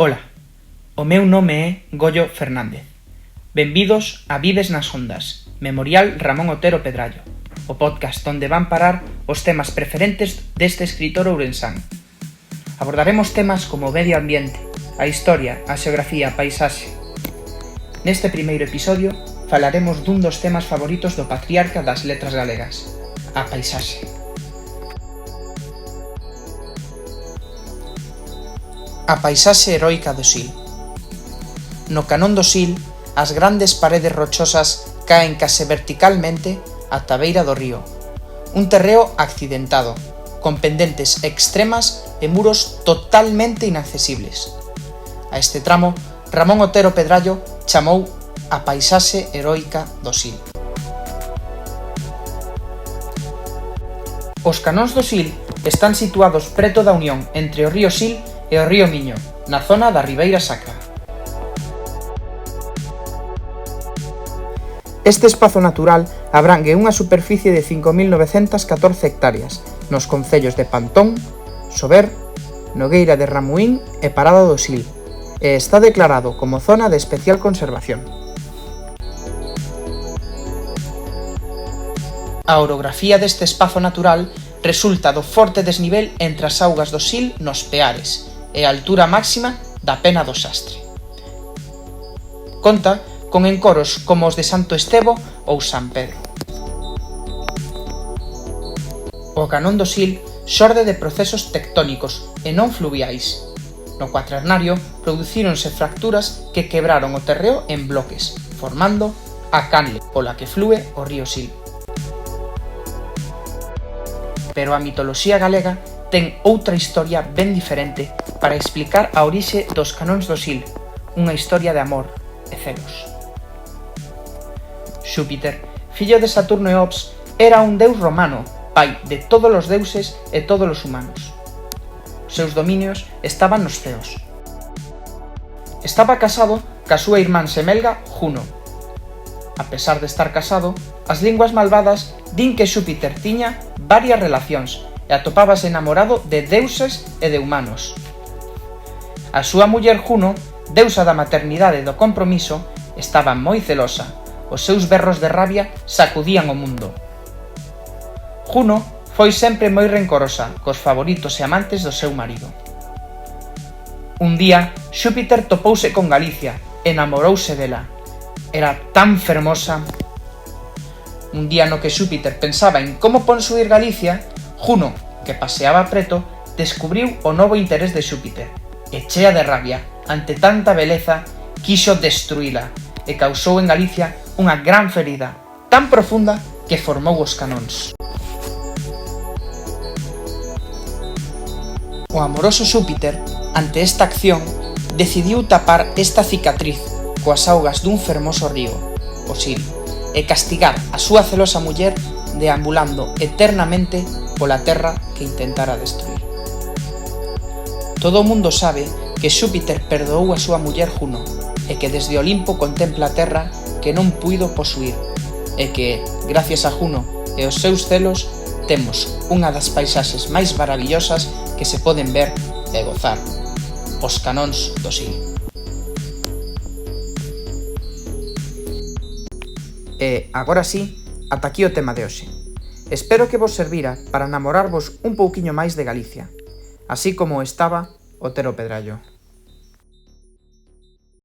Ola, o meu nome é Goyo Fernández. Benvidos a Vives nas Ondas, Memorial Ramón Otero Pedrallo, o podcast onde van parar os temas preferentes deste escritor ourensán. Abordaremos temas como o medio ambiente, a historia, a xeografía, a paisaxe. Neste primeiro episodio falaremos dun dos temas favoritos do patriarca das letras galegas, a paisaxe. A paisaxe heroica do Sil. No canón do Sil, as grandes paredes rochosas caen case verticalmente ata a beira do río. Un terreo accidentado, con pendentes extremas e muros totalmente inaccesibles. A este tramo, Ramón Otero Pedrallo chamou a paisaxe heroica do Sil. Os canóns do Sil están situados preto da unión entre o río Sil e o río Miño, na zona da Ribeira Sacra. Este espazo natural abrangue unha superficie de 5.914 hectáreas nos concellos de Pantón, Sober, Nogueira de Ramuín e Parada do Sil, e está declarado como zona de especial conservación. A orografía deste espazo natural resulta do forte desnivel entre as augas do Sil nos Peares e a altura máxima da Pena do Xastre. Conta con encoros como os de Santo Estevo ou San Pedro. O canón do Sil xorde de procesos tectónicos e non fluviais. No Cuaternario producíronse fracturas que quebraron o terreo en bloques, formando a canle pola que flúe o río Sil. Pero a mitoloxía galega ten outra historia ben diferente para explicar a orixe dos canóns do Sil, unha historia de amor e celos. Xúpiter, fillo de Saturno e Ops, era un deus romano, pai de todos os deuses e todos os humanos. Os seus dominios estaban nos ceos. Estaba casado ca súa irmán semelga Juno. A pesar de estar casado, as linguas malvadas din que Xúpiter tiña varias relacións e atopábase enamorado de deuses e de humanos. A súa muller Juno, deusa da maternidade e do compromiso, estaba moi celosa. Os seus berros de rabia sacudían o mundo. Juno foi sempre moi rencorosa cos favoritos e amantes do seu marido. Un día, Xúpiter topouse con Galicia, enamorouse dela. Era tan fermosa. Un día no que Xúpiter pensaba en como posuir Galicia, Juno, que paseaba preto, descubriu o novo interés de Xúpiter, e chea de rabia ante tanta beleza, quixo destruíla, e causou en Galicia unha gran ferida, tan profunda que formou os canóns. O amoroso Xúpiter, ante esta acción, decidiu tapar esta cicatriz coas augas dun fermoso río, o Sil, e castigar a súa celosa muller deambulando eternamente pola terra que intentara destruir. Todo o mundo sabe que Xúpiter perdoou a súa muller Juno e que desde o Olimpo contempla a terra que non puido posuir e que, gracias a Juno e os seus celos, temos unha das paisaxes máis maravillosas que se poden ver e gozar, os canóns do Sil. E, agora sí, ata aquí o tema de hoxe. Espero que vos servira para namorarvos un pouquiño máis de Galicia, así como estaba Otero Pedrallo.